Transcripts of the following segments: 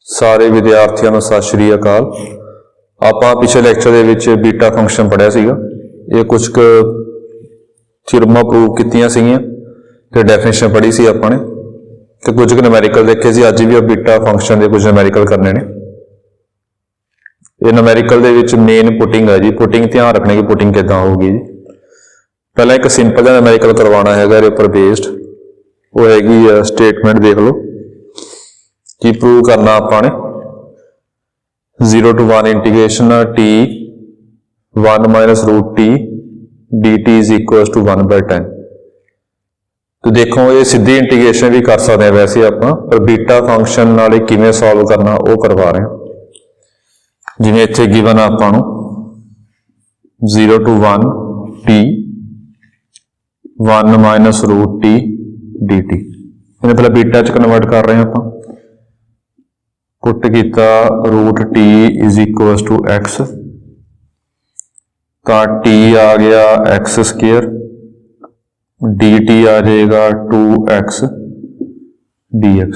ਸਾਰੇ ਵਿਦਿਆਰਥੀਆਂ ਨੂੰ ਸਤਿ ਸ਼੍ਰੀ ਅਕਾਲ। ਆਪਾਂ ਪਿਛਲੇ ਲੈਕਚਰ ਦੇ ਵਿੱਚ ਬੀਟਾ ਫੰਕਸ਼ਨ ਪੜ੍ਹਿਆ ਸੀਗਾ। ਇਹ ਕੁਝ ਕੁ ਥਿਊਰਮਾਂ ਪ੍ਰੂਵ ਕੀਤੀਆਂ ਸੀਗੀਆਂ ਤੇ ਡੈਫੀਨੇਸ਼ਨ ਪੜ੍ਹੀ ਸੀ ਆਪਾਂ ਨੇ ਤੇ ਕੁਝ ਕੁ ਨੂਮੈਰੀਕਲ ਦੇਖੇ ਸੀ। ਅੱਜ ਵੀ ਆ ਬੀਟਾ ਫੰਕਸ਼ਨ ਦੇ ਕੁਝ ਨੂਮੈਰੀਕਲ ਕਰਨੇ ਨੇ। ਇਹ ਨੂਮੈਰੀਕਲ ਦੇ ਵਿੱਚ ਮੇਨ ਪੁਟਿੰਗ ਹੈ ਜੀ। ਪੁਟਿੰਗ ਧਿਆਨ ਰੱਖਣੇ की ਪੁਟਿੰग ਕਿੱਦਾਂ ਹੋਊਗੀ ਜੀ। ਪਹਿਲਾਂ ਇੱਕ ਸਿੰਪਲ ਜਿਹਾ ਨੂਮੈਰੀਕਲ ਕਰਵਾਉਣਾ ਹੈਗਾ ਇਹਦੇ ਉੱਪਰ ਬੇਸਡ। ਉਹ ਹੈਗੀ ਆ ਸਟੇਟਮੈਂਟ, ਦੇਖ ਲਓ ਕੀ ਪ੍ਰੂਵ ਕਰਨਾ ਆਪਾਂ ਨੇ। 0 to 1 integration t 1 minus root t dt is equals to 1/10। तो देखो ये सीधी इंटीग्रेशन भी कर सकते हैं वैसे आप, पर बीटा फंक्शन नाल किवें सॉल्व करना वो करवा रहे हैं। जिवें इत्थे गिवन आपां नूं 0 to 1 t 1 minus root t dt, इन्हें पहले बीटा च कन्वर्ट कर रहे हैं आपां। पुट किया root t is equal to x, तो टी आ गया एक्स स्क्वेयर, डी टी आ जाएगा 2x dx।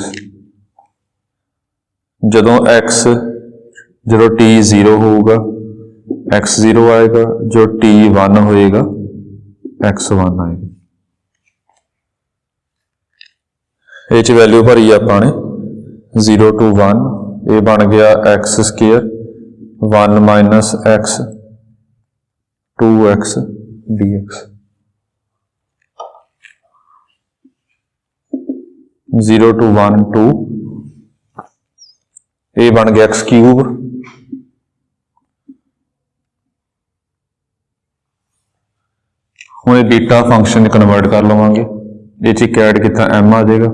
जो टी 0 होगा x 0 आएगा, जो टी 1 होएगा x 1 आएगा। ये वैल्यू भरी आपां ने 0 to 1, ये बन गया x square 1 minus x 2x dx। 0 to 1 2, ये बन गया एक्स क्यूब। हुण बीटा फंक्शन कन्वर्ट कर लवांगे। ये च ऐड किया एम आ जाएगा,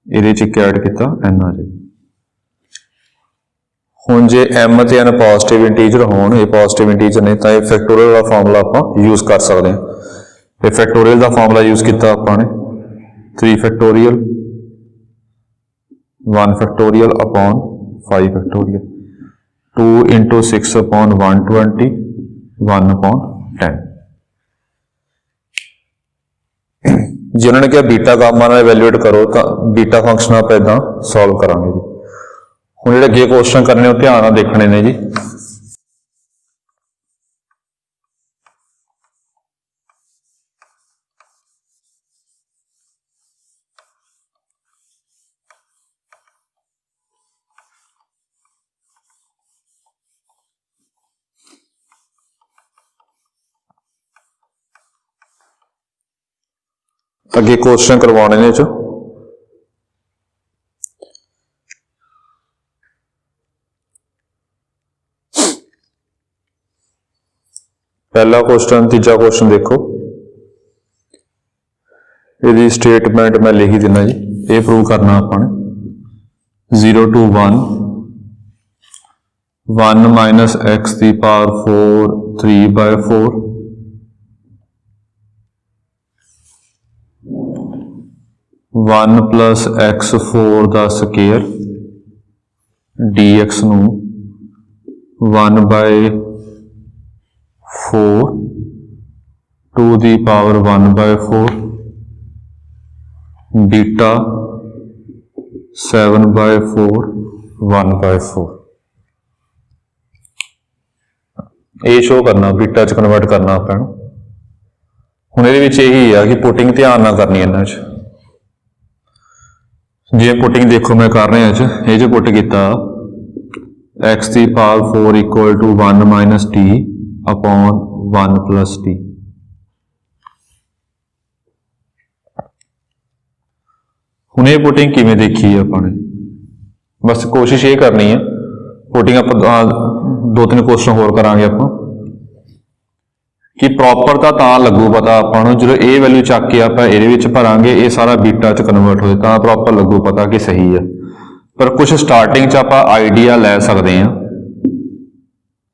ये ऐड किया एन आ जाएगा। हुण जे एम ते एन पॉजिटिव इंटीजर होण, ये पॉजिटिव इंटीजर ने, तो ये फैक्टोरियल का फॉर्मूला आप यूज कर सकते हैं। ये फैक्टोरियल का फॉर्मूला यूज किया आपने 3 factorial 1 factorial upon 5 factorial 2 into 6 upon 120 1 upon 10। जे उन्होंने कहा बीटा गामा नाल इवैल्यूएट करो, तो बीटा फंक्शन आप इदां सॉल्व करांगे जी। हुण जिहड़े अगे क्वेश्चन करने ध्यान नाल देखने ने जी। अगे क्वेश्चन करवाने ने जो पहला क्वेश्चन, तीजा क्वेश्चन देखो। यदि स्टेटमेंट मैं लिखी देना जी। ये प्रूव करना आपने 0 to 1 1 minus x की पावर 4 3/4 1 plus x 4 का स्केयर dx नू 1/4 2 की पावर 1/4 बीटा 7/4 1/4। ये शो करना, बीटा च कन्वर्ट करना अपन। हुण इहदे विच यही है कि पुटिंग ध्यान ना करनी इन्हां च। जे पुटिंग देखो मैं कर रहा ये जो पुट किया एक्स की power 4 equal to 1 minus t upon 1 plus t. हुण ये पुटिंग किवें देखी है अपने, बस कोशिश ये करनी है। पुटिंग आप 2-3 क्वेश्चन होर करांगे आप कि प्रॉपर तो लगू पता आपको जो ये वैल्यू चक के आप ये भरांगे, ये सारा बीटा च कन्वर्ट हो तो प्रॉपर लगू पता कि सही है। पर कुछ स्टार्टिंग च आप आइडिया लै सकते हैं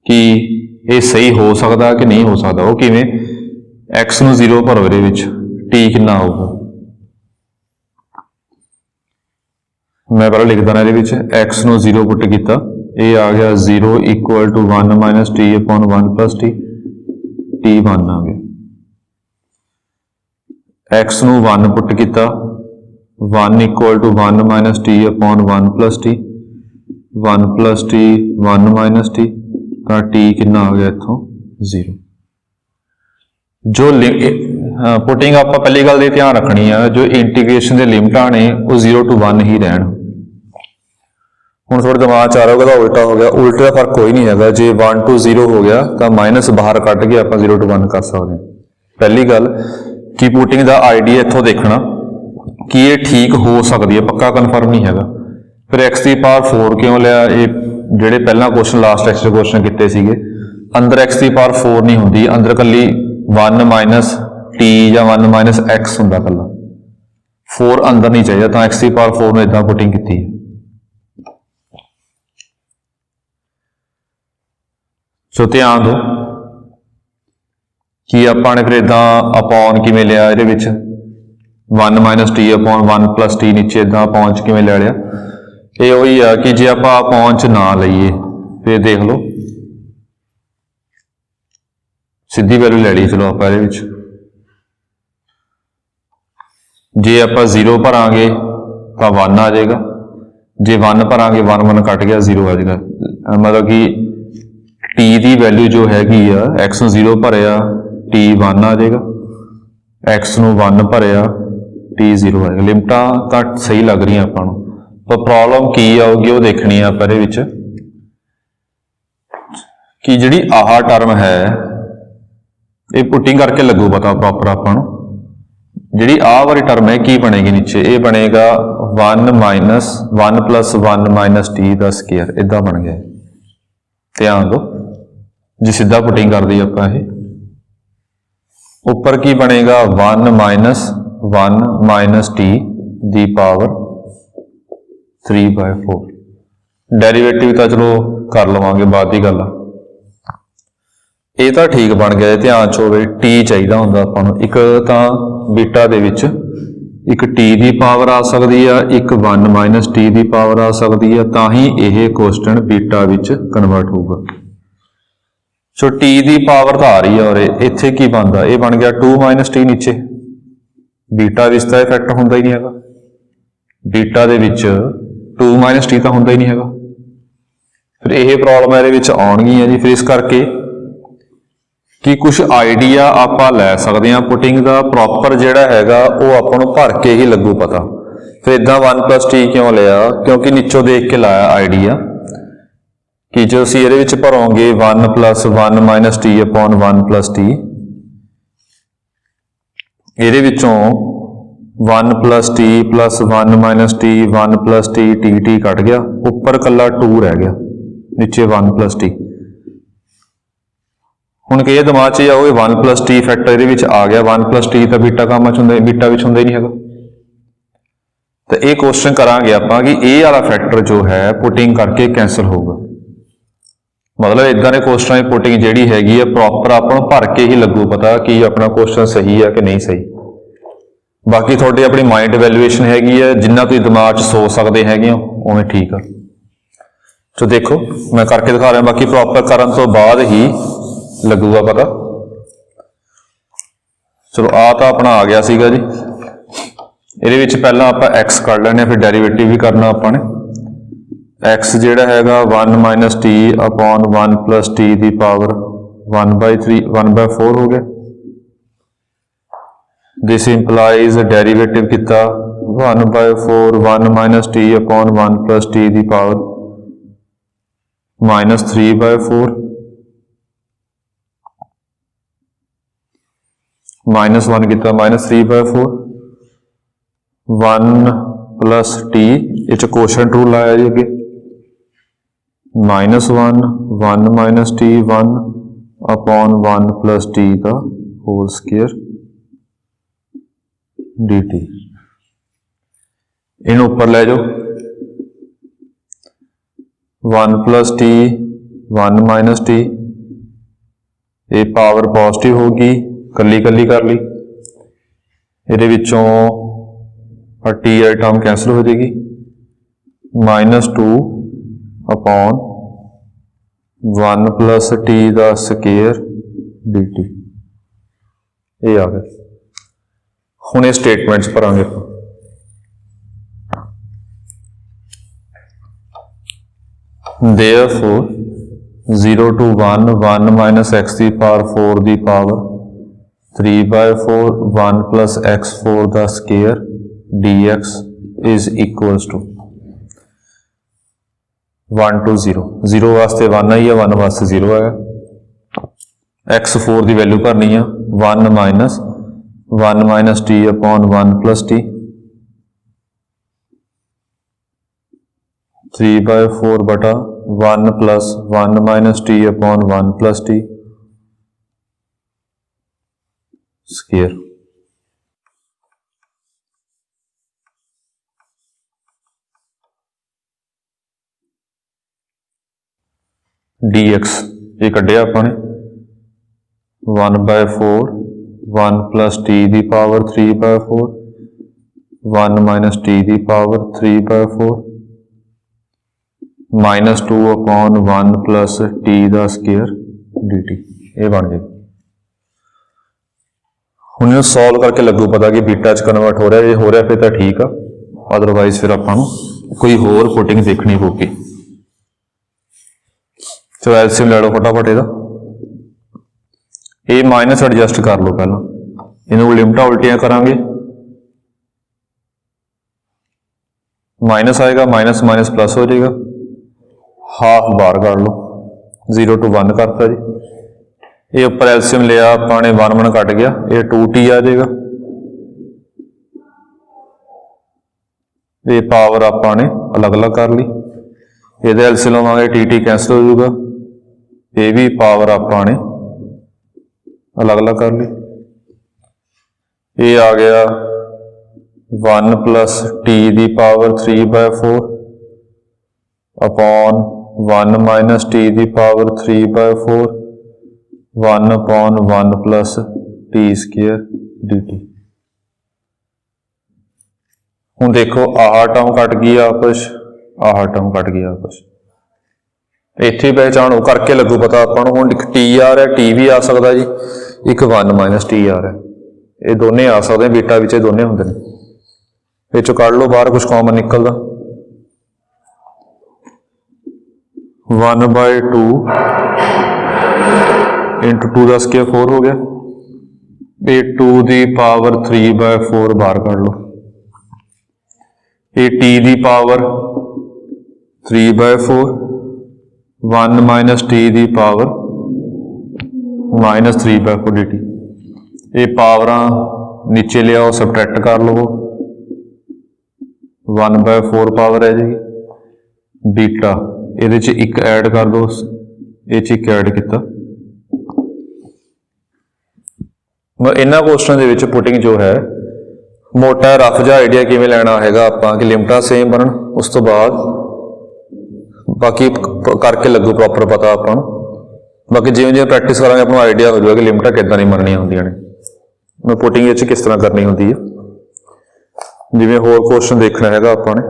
कि ये सही हो सकता कि नहीं हो सकता। वो किवें एक्स नू 0 भरो, ये टी कितना होगा। मैं पहले लिख देना ये एक्स नू 0 पुट किया, ये आ गया 0 equal to 1 minus t upon 1 plus t, t 1 आ गया। एक्स नू 1 पुट किया, 1 equal to 1 minus t upon 1 plus t 1 plus t 1 minus t तो टी कितना आ गया इत्थों 0। जो पुटिंग आप पहली गल ध्यान रखनी है जो इंटीग्रेशन के लिमिटा ने वो 0 to 1 ही रहन। हुण थोड़े दिमाग आ रहा होगा उल्टा हो गया, उल्टे का फर्क कोई नहीं है। जे 1 to 0 हो गया तो माइनस बाहर कट के आप 0 to 1 कर सकते हैं। पहली गल कि पुटिंग का आइडिया इत्थों देखना कि ये ठीक हो सकती है, पक्का कन्फर्म नहीं है। फिर x की पावर 4 क्यों लिया, ये जेडे पहला क्वेश्चन लास्ट एक्सट्रा क्वेश्चन किए थे अंदर x की पावर 4 नहीं होंगी, अंदर कली 1 माइनस टी या 1 माइनस एक्स होंदा कला, 4 अंदर नहीं चाहिए तो x की पावर 4 ने इदा पुटिंग की। सो ध्यान दो कि आपाने फिर इदा अपॉन किवें लिया, ये 1 minus t upon 1 plus T नीचे इदा अपॉन च किवें ले लिया। ये वही है कि जे आप अपॉन च ना लईए फिर देख लो सीधी वैल्यू ले ली, चलो आप ये जे आप 0 भरांगे तो 1 आ जाएगा, जे 1 भरांगे 1 1 कट गया 0 आ जाएगा। मतलब कि टी की वैल्यू जो हैगी आ एक्स 0 भरिया टी 1 आ जाएगा, एक्स नू 1 भरिया टी 0 आएगा। लिमिटां तो सही लग रही आपां नूं, पर प्रॉब्लम की आऊगी वो देखनी है आप कि जिहड़ी आह टर्म है ये पुटिंग करके लगू पता प्रॉपर आपां नूं। जिहड़ी आह वाली टर्म है की बनेगी नीचे, ये बनेगा 1 माइनस 1 प्लस 1 माइनस टी का स्केयर, इदा बन गया। ध्यान दो जी सीधा पुटिंग कर दी आपां ये ऊपर की बनेगा 1 minus 1 minus T the power 3/4। Derivative तो चलो कर लवांगे बाद की गल। ये तो ठीक बन गया, ध्यान च होवे टी चाहिए होंदा आपां नूं। एक तो बीटा दे विच एक टी की पावर आ सकती है, एक 1 माइनस टी की पावर आ सकती है, तां ही यह क्वेश्चन बीटा विच कन्वर्ट होगा। सो टी की पावर तो आ रही है और इत्थे की बनता, ये बन गया 2 माइनस टी नीचे, बीटा विच तां इफेक्ट होंदा ही नहीं है, बीटा दे विच 2 माइनस टी तो होंदा ही नहीं है। फिर यह प्रॉब्लम ये आउणगी जी। फिर इस करके कि कुछ आइडिया आप लै सकते हैं पुटिंग का, प्रॉपर जिहड़ा हैगा वो आपां नूं भर के ही लगू पता। फिर इदा 1 प्लस टी क्यों लिया, क्योंकि नीचों देख के लाया आइडिया कि जो असीं इहदे विच भरोंगे 1 plus 1 minus t upon 1 plus T, इहदे विचों 1 plus T plus 1 minus T 1 plus t T T cut गया, उपर कला 2 रह गया, नीचे 1 प्लस टी। हुण कई दिमाग च आओ 1 प्लस टी फैक्टर ये आ गया, 1 प्लस टी तो बीटा काम बीटा विच हुंदा ही नहीं है। तो ये क्वेश्चन करांगे आपां कि ए वाला फैक्टर जो है पुटिंग करके कैंसल होगा। मतलब इदां दे क्वेश्चन की पुटिंग जिहड़ी हैगी है प्रॉपर आपां भर के ही लगू पता कि अपना क्वेश्चन सही है कि नहीं सही। बाकी थोड़ी अपनी माइंड वैल्यूएशन हैगी है, जिन्ना तुसीं दिमाग च सोच सकते हैं उवें ठीक है। तो देखो मैं करके दिखा रहा, बाकी प्रॉपर करन तो बाद ही लगूगा पता। चलो आ तो अपना आ गया सीगा जी। ये पहला आप एक्स कर लेने, फिर डेरीवेटिव भी करना अपने। एक्स जिहड़ा हैगा 1 minus t upon 1 plus T the power 1/4 हो गया। दिस इंप्लाइज डेरीवेटिव किता 1/4 1 minus t upon 1 plus T the power -3/4 -1 किया -3/4 1 प्लस टी इस क्वेश्चन रूल आया जी अगे -1 1 minus T 1 upon 1 plus T का होल स्केयर डी टी। इन ऊपर ले जाओ 1 प्लस टी 1 माइनस टी, ये पावर पॉजिटिव होगी, कली कली कर ली, ये टी वाली टर्म कैंसल हो जाएगी, -2 अपॉन 1 प्लस टी का स्केयर डी टी। ये आ गया। हुण ये statements भरांगे। Therefore 0 to 1 1 minus x the power 4 the power 3 by 4 1 plus x4 the square dx is equals to 1 to 0 0 वास्ते 1 आई है 1 वास्ते 0 है x4 की वैल्यू भरनी है 1 minus t upon 1 plus t 3 by 4 बटा 1 plus 1 minus t upon 1 plus t square dx ये कढ़िया अपने 1 by 4 1 plus t the power 3 by 4 1 minus t the power 3 by 4 minus 2 upon 1 plus t दा square dt ये बन जाएगा। हुण solve करके लगू पता कि बीटा च कन्वर्ट हो रहा है, जो हो रहा फिर तो ठीक आ, अदरवाइज फिर आपां नूं कोई होर पुटिंग देखनी होगी। चलो एलसीएम ले लो फटाफट इहदा, ये माइनस एडजस्ट कर लो पहला, इन्होंने लिमिटां उल्टियां करांगे, माइनस आएगा माइनस माइनस प्लस हो जाएगा, हाफ बाहर कर लो 0 to 1 करता जी, ये उपर एलसीएम लिया अपने 1 1 कट गया, ये 2t आ जाएगा, ये पावर आपने अलग अलग कर ली, ये एलसीएम लवांगे टी कैंसिल हो जाएगा, ये भी पावर आपने अलग अलग कर ली, ये आ गया 1 plus T the power 3 by 4 upon 1 minus T the power 3 by 4 1 upon 1 plus T square dt। हुण देखो आह टर्म कट गई आपस, आह टर्म कट गई आपस, इत्थे पहचान हो करके लगू पता आपां नूं। हुण टी आ रहा, टी भी आ सकता जी, एक 1 माइनस टी आ रहा, ये दोने आ सकते हैं, बीटा विच दोने हुंदे ने, विचों कढ लो बाहर कुछ कॉमन निकलदा, 1 by 2 इंटू 2 का स्क्वायर 4 हो गया, ये 2 दी पावर 3 by 4 बाहर कर लो, ये t the power 3 by 4 1 minus T the power minus 3 by 4 dt, ये पावर नीचे ले आओ सबट्रैक्ट कर लो, 1 by 4 पावर है जी, बीटा ये एक ऐड कर दो, ये एक ऐड किया। इन्हां क्वेश्चन दे विच पुटिंग जो है मोटा रफ जा आइडिया किवें लैना हैगा आपां कि लिमिटां सेम बनन, उस तो बाद बाकी करके लगू प्रॉपर पता आपां नूं, बाकी जिवें जिवें प्रैक्टिस करांगे आपां नूं आइडिया हो जाएगा कि लिमिटां किदां दी मननियां हुंदियां ने, मैं पुटिंग इह किस तरह करनी हुंदी है, जिवें होर क्वेश्चन देखना हैगा आपां ने।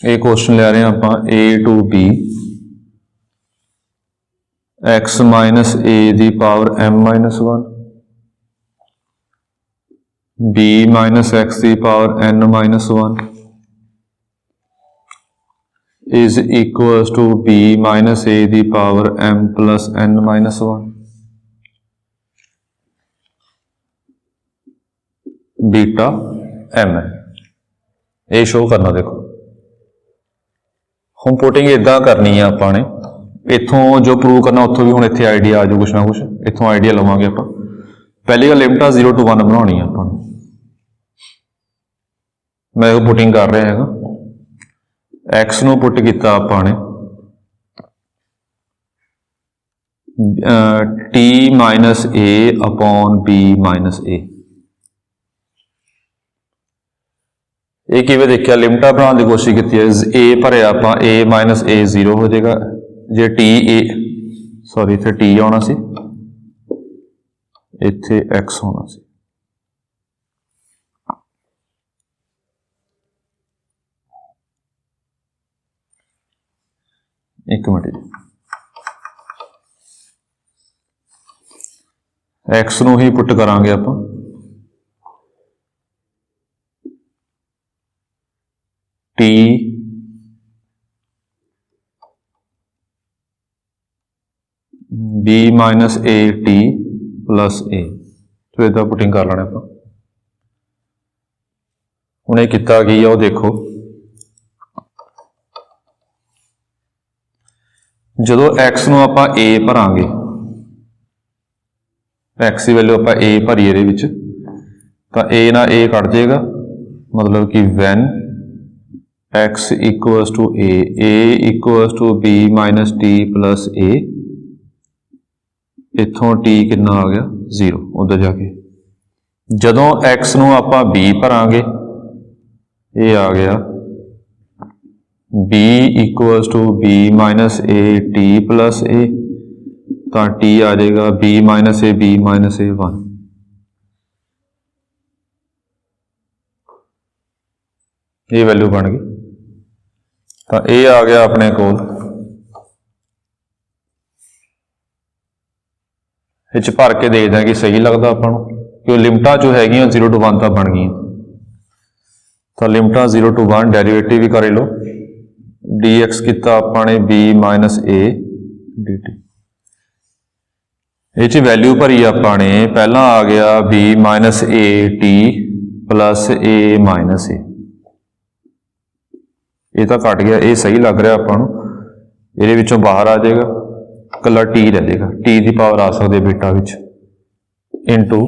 ये क्वेश्चन ले रहे हैं आप a to b x minus a the power m minus 1 b minus x the power n minus 1 is equal to b minus a the power m plus n minus 1 beta m है, ये show करना। देखो हम putting इदा करनी है आपने, इतों जो प्रूव करना उतों भी हम इतने आइडिया आ जाओ, कुछ ना कुछ इतों आइडिया लवांगे आप। पहली गल लिमिटा 0 to 1 बनानी है आपने, मैं पुटिंग कर रहा है, एक्स नूं पुट किया आपने T minus A upon B minus A, ये किवें देखिया लिमिटा बनाने की कोशिश की है, ए भरिया आप ए माइनस ए 0 हो जाएगा, जे टी ए सॉरी इत्थे टी आना सी, इत्थे x होना सी। एक मिनट जी, x नूं ही पुट करांगे आपां। t b minus A T plus A, तो इदा पुटिंग कर लेना आपां। हुण ये किता की है वो देखो, जदों x नूं आपां a भरांगे, x की वैल्यू आपां a भरी इहदे विच, तां a नाल a कट जाएगा, मतलब कि when x equals to a equals to b minus t plus a, इत्थों t कितना आ गया 0, उधर जाके जदों x नूं आपां b भरांगे, ये आ गया b equals to b minus A T plus A, तो t आ जाएगा b माइनस ए 1, ये वैल्यू बन गई। तो ये आ गया अपने कोल, इच भर के देखते हैं कि सही लगता आपां नूं, कि लिमिटां जो हैगियां 0 to 1 तो बन गई। तो लिमिटां 0 to 1 डेरीवेटिव भी कर लो, dx किता आपां ने b माइनस ए dt, ये वैल्यू भरी आपां ने, पहला आ गया b minus A T plus A minus A, ये तो घट गया, ये सही लग रहा आपां नूं, इहदे विचों बाहर आ जाएगा, कला टी रह जाएगा, टी की पावर आ सकती है बीटा विच इंटू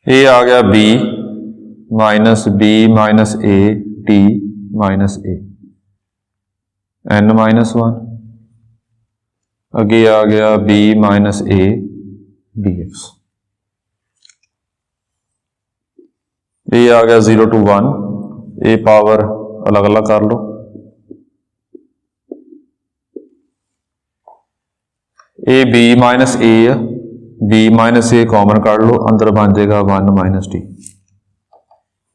ये आ गया b माइनस ए टी माइनस ए n माइनस 1, अगे आ गया b माइनस ए dx, ये आ गया 0 to 1, ये पावर अलग अलग कर लो, ये b माइनस ए है, b माइनस ए कॉमन कर लो, अंदर बन जाएगा 1 माइनस टी,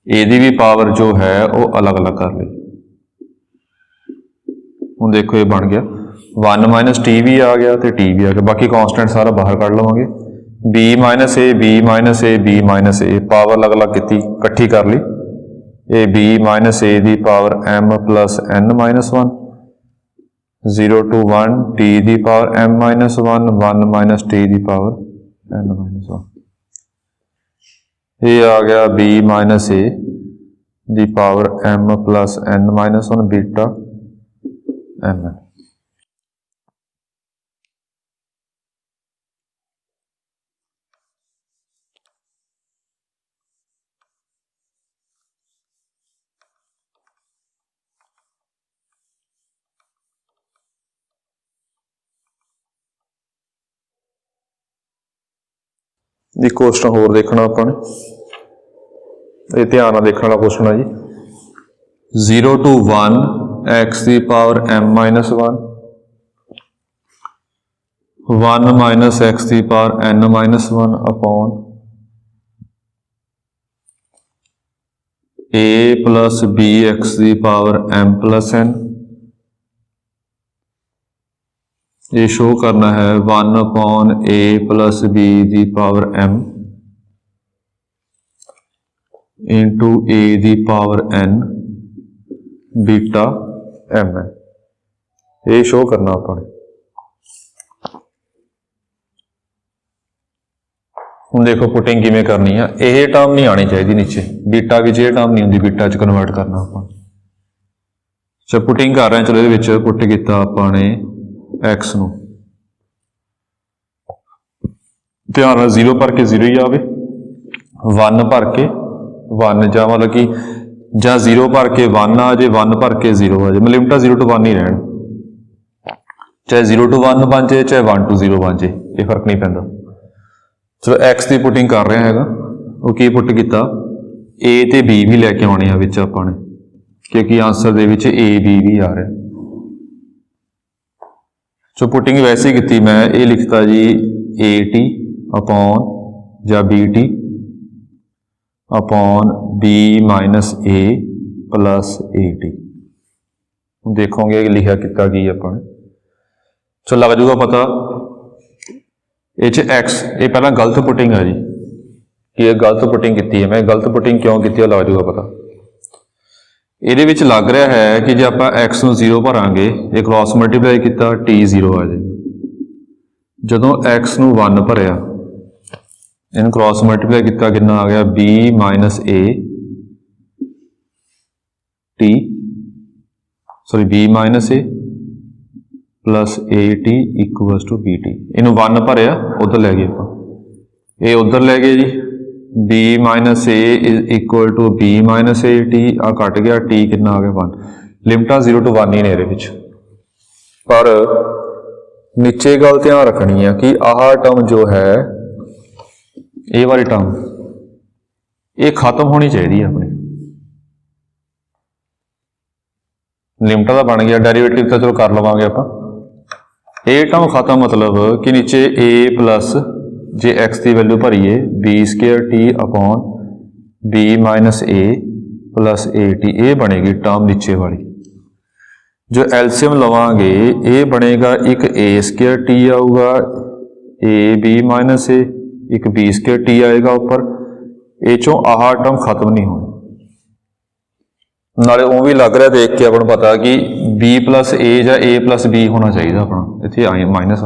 एदी भी पावर जो है वो अलग अलग कर ली। हुण देखो ये बन गया 1 माइनस टी भी आ गया तो टी भी आ गया, बाकी कॉन्स्टेंट सारा बाहर कढ़ लवांगे, b माइनस ए b माइनस ए पावर अलग अलग की इकट्ठी कर ली, ये b माइनस ए की power m plus n minus 1, 0 to 1 t की power m minus 1 minus T की पावर n माइनस 1, ये आ गया b माइनस ए की power m plus n minus 1 beta m। एक क्वेश्चन होर देखना आपां ने, ये ध्यान नाल देखने वाला क्वेश्चन है जी, 0 to 1 x की power m minus 1 minus x की power n minus 1 upon a plus b x की पावर m प्लस n, ये शो करना है 1 अपॉन a प्लस b की पावर m इंटू a की पावर n बीटा m है, ये शो करना अपन। हुण देखो पुटिंग किवें करनी है, यह टर्म नहीं आनी चाहिए नीचे, बीटा विच ये टर्म नहीं होंदी, बीटा च कन्वर्ट करना अपन। चलो पुटिंग कर रहे हैं, चलो ये पुट किया आपां ने x नूं, ध्यान नाल 0 भर के 0 ही आवे, 1 भर के 1 जा मतलब कि ਜਾਂ 0 भर के 1 आ जाए, 1 भर के 0 आ जाए, मतलब लिमिटा 0 to 1 ही रहन, चाहे 0 to 1 बन जाए चाहे 1 to 0 बन जाए, ये फर्क नहीं पैंदा। चलो एक्स की पुटिंग कर रहे हैं, वो की पुट किया, ए ते बी भी लैके आने विच आपां ने, क्योंकि answer they which A B भी आ रहा। सो पुटिंग वैसे ही की मैं ये लिखता जी ए टी अपॉन या b t upon B minus ए प्लस ए टी। देखोगे लिखा किता की अपन चो लग जूगा पता ये एक्स ये पहला गलत पुटिंग है जी कि ये गलत पुटिंग की है। मैं गलत पुटिंग क्यों की लग जूगा पता। ये लग रहा है कि जो आप एक्स नूं 0 भरांगे ये क्रॉस मल्टीप्लाई किया टी 0 आ जाएगा। जदों एक्स नूं 1 भरिया इन्हूं क्रॉस मल्टीप्लाई किया कितना आ गया b minus A t sorry b minus A plus A t equals to b t. इनू 1 भरिया उधर लै गए आप ये उधर लै गए जी b minus a equal to b minus A t आ कट गया टी कितना आ गया 1। लिमिटां 0 to 1 ही ने ये पर नीचे गल ध्यान रखनी है कि आह टर्म जो है ये वाली टर्म ये खत्म होनी चाहिए अपनी लिमिट का बन गया डेरीवेटिव तो चलो कर लवांगे आप ये टर्म खत्म मतलब कि नीचे ए प्लस जे एक्स की वैल्यू भरीए B square T upon B minus ए प्लस ए टी ये बनेगी टर्म नीचे वाली। जो एलसीएम लवांगे ये बनेगा एक ए स्केयर टी आऊगा ए बी माइनस ए एक बी स्केयर टी आएगा ऊपर ये चों आह टर्म खत्म नहीं होनी। नाले वो भी लग रहा देख के अपन पता कि बी प्लस ए या ए प्लस बी होना चाहिए अपना इतने आई माइनस।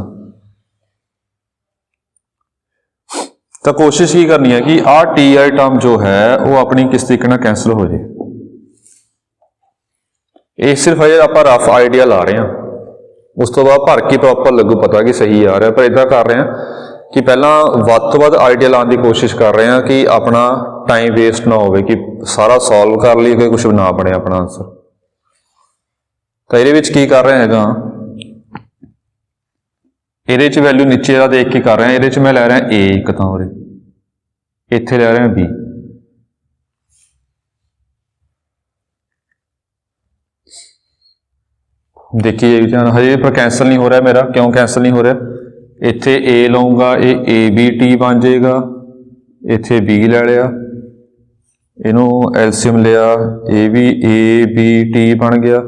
तो कोशिश ही करनी है कि आ टी आई टर्म जो है वो अपनी किस तरीके ना कैंसिल हो जाए। ये सिर्फ अजे आप रफ आइडिया ला रहे हैं उस तो बाद भर के प्रॉपर लगू पता कि सही आ रहा है। पर इदा कर रहे हैं कि पहला वध तो वध आइडिया लाने की कोशिश कर रहे हैं कि अपना टाइम वेस्ट ना हो कि सारा सॉल्व कर लिए कुछ ना बने अपना आंसर। तो ये की कर रहे हैं ये वैल्यू नीचे का देख के कर रहे हैं। ये मैं लै रहा ए एक तो इत्थे लै रहा बी देखिए हजे पर कैंसल नहीं हो रहा मेरा। क्यों कैंसल नहीं हो रहा इत्थे ए लाऊंगा ए बी टी बन जाएगा इत्थे बी लै लिया इनू एलसीएम लिया ए बी टी बन गया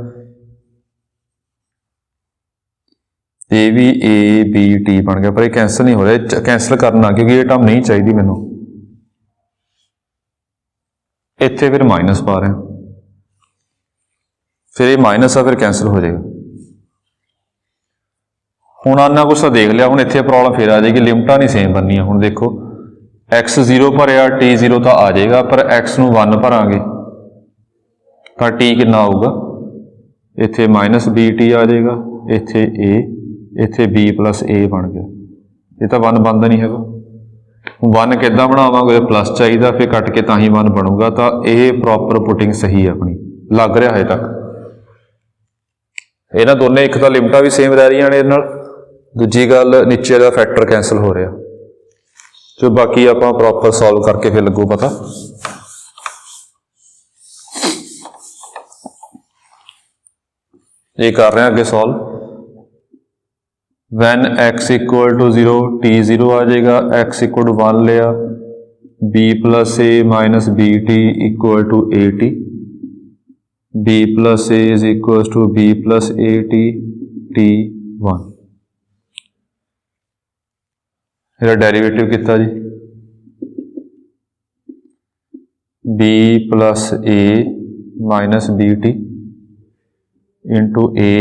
ये भी ए बी टी बन गया। पर ये कैंसल नहीं हो रहा कैंसल करना क्योंकि ये टर्म नहीं चाहिए मैनू। इत्थे फिर माइनस पा रहे हैं फिर ये माइनस आ फिर कैंसल हो जाएगा। हुण आना कुछ देख लिया हुण इत्थे प्रॉब्लम फिर आ जाएगी लिमिटां नहीं सेम बननी। हुण देखो एक्स 0 भरिया टी 0 तो आ जाएगा पर एक्स नूं 1 भरांगे तो टी कितना आऊगा इत्थे माइनस बी टी आ जाएगा इत्थे ए इत्थे बी प्लस ए बन गया। ये तो 1 बनता नहीं है 1 किद्दां बनावांगे प्लस चाहिए फिर कट के तां ही 1 बनूगा। तो ये प्रॉपर पुटिंग सही है अपनी लग रहा है तक। इन्हां दोनों एक तो लिमिटां भी सेम रह रही ने दूजी गल नीचे का फैक्टर कैंसल हो रहा जो बाकी आप प्रॉपर सॉल्व करके फिर लगू पता। ये कर रहे हैं अगे solve when x equal to 0 t 0 आ जाएगा एक्स इक्वल टू 1 लिया b plus A minus B t equal to a t b plus a is equal to b plus A t t 1। मेरा डेरिवेटिव कितना जी b plus A minus B t into a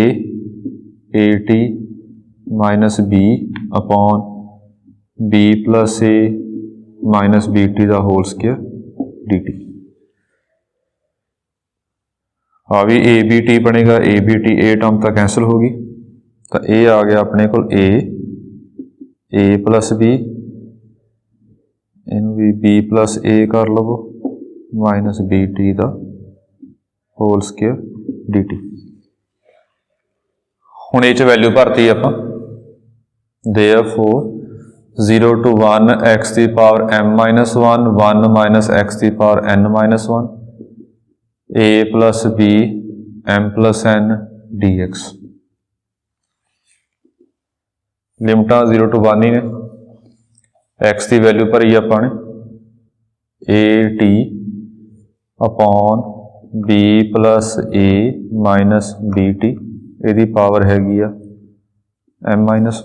t minus b upon b plus A minus B t का whole square d t. हाँ भी ए b t बनेगा a b t a term तो cancel होगी तो ये आ गया अपने को ए प्लस बी इनू भी बी प्लस ए कर लवो माइनस बी टी का होल स्क्वायर डी टी। हुण ये वैल्यू भरती आप therefore 0 to 1 x की power m minus 1 1 minus x की power n minus 1 a plus b m plus n dx। लिमिटां 0 to 1 ही ने। x की वैल्यू भरी आपां ने a t upon b plus a minus b t, इहदी पावर हैगी आ m minus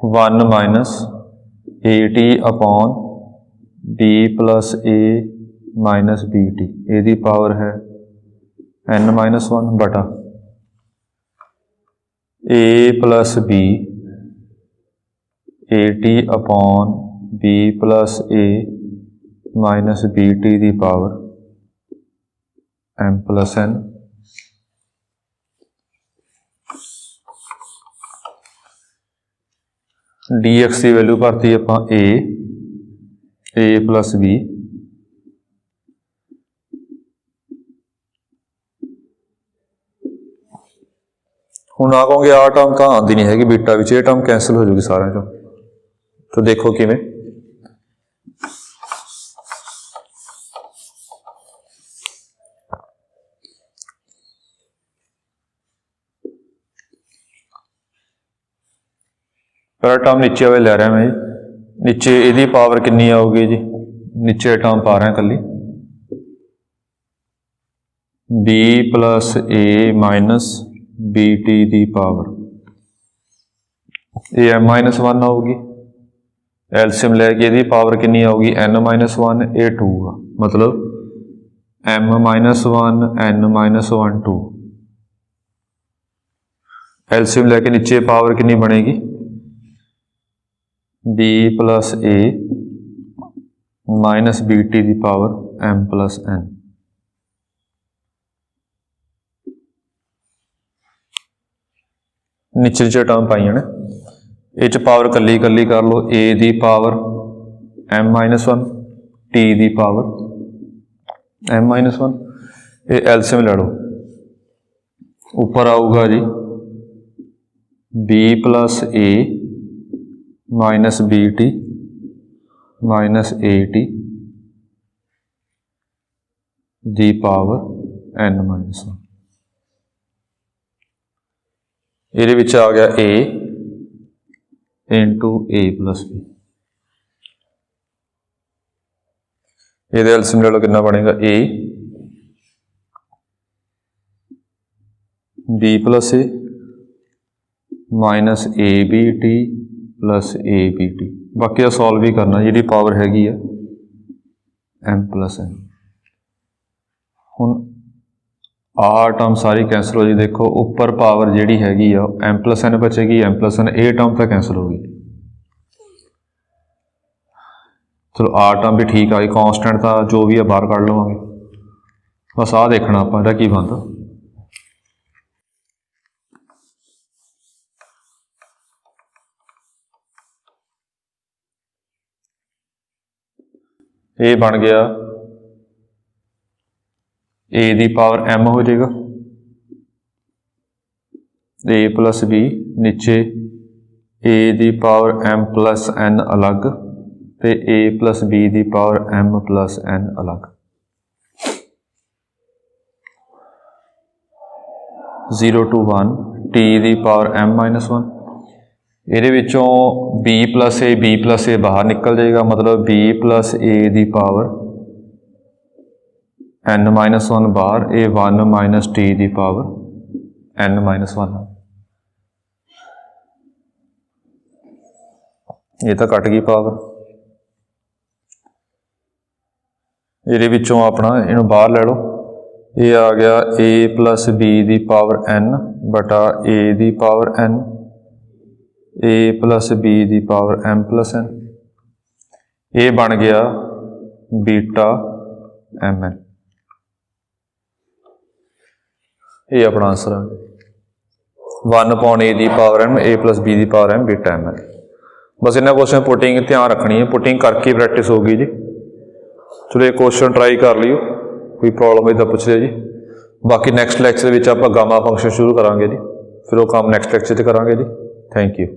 1 minus a t upon b plus a minus B T, इहदी पावर है n माइनस 1 बटा a plus b a t upon b plus a minus B T the power m plus n। dx की value भरती आपां a plus b हुण आ कहोगे आ term तो आती नहीं हैगी बीटा विच, ये टर्म कैंसल हो जाएगी सारे चों। तो देखो किवें, पहला टर्म नीचे वाले ले रहा मैं जी, नीचे इहदी पावर कितनी आऊगी जी, नीचे टर्म पा रहा कली b plus a minus B T the power A m minus 1 आऊगी। एलसीएम लैके इहदी पावर कितनी आऊगी n माइनस 1, ए 2 आ, मतलब m minus 1 n minus 1 2। LCM लैके नीचे पावर कितनी बनेगी b plus a minus B T the power m plus n। नीचे नीचे टर्म पाई ने, ये पावर कली कली कर लो, a the power m minus 1 t the power m minus 1, ये एलसीएम ले लो, ऊपर आऊगा जी b plus a minus B t minus A t the power n minus 1। ये विच आ गया a into a plus b, ये एलसीएम ले लो कितना बनेगा a b plus a minus a b t plus a b t, बाकी सॉल्व भी करना, जी पावर हैगी है m प्लस n। हुण आ टर्म सारी कैंसल हो जी, देखो उपर पावर जी हैगी आ m प्लस n बचेगी, m प्लस n ए टर्म तो कैंसल होगी। चलो आ टर्म भी ठीक आ गई, कॉन्सटेंट था जो भी है बाहर कढ़ लवांगे, बस आ देखना आपां इहदा की बनदा। ये बन गया a दी पावर m हो जाएगा, a प्लस b, नीचे a the power m plus n अलग, ते a plus b the power m plus n अलग। 0 to 1 t the power m minus 1, ਇਹਦੇ ਵਿੱਚੋਂ b प्लस a बाहर निकल जाएगा, मतलब b plus a the power n minus 1 बाहर, a 1 minus t the power n minus 1। ये तो कट गई पावर, ਇਹਦੇ ਵਿੱਚੋਂ अपना इन्हों बाहर ले लो, ये आ गया a plus b the power n बटा a the power n, a plus b the power m plus n, ये बन गया बीटा m n। ये अपना आंसर आ गया 1 upon a the power m, a plus b the power m beta m n। बस इन्होंने question putting ध्यान रखनी है, पुटिंग करके प्रैक्टिस होगी जी। चलो ये क्वेश्चन ट्राई कर लियो, कोई प्रॉब्लम है तो पूछ लियो जी। बाकी नैक्सट लैक्चर में आप गामा फंक्शन शुरू करांगे जी, फिर वो काम नैक्सट लैक्चर से करांगे जी। Thank you.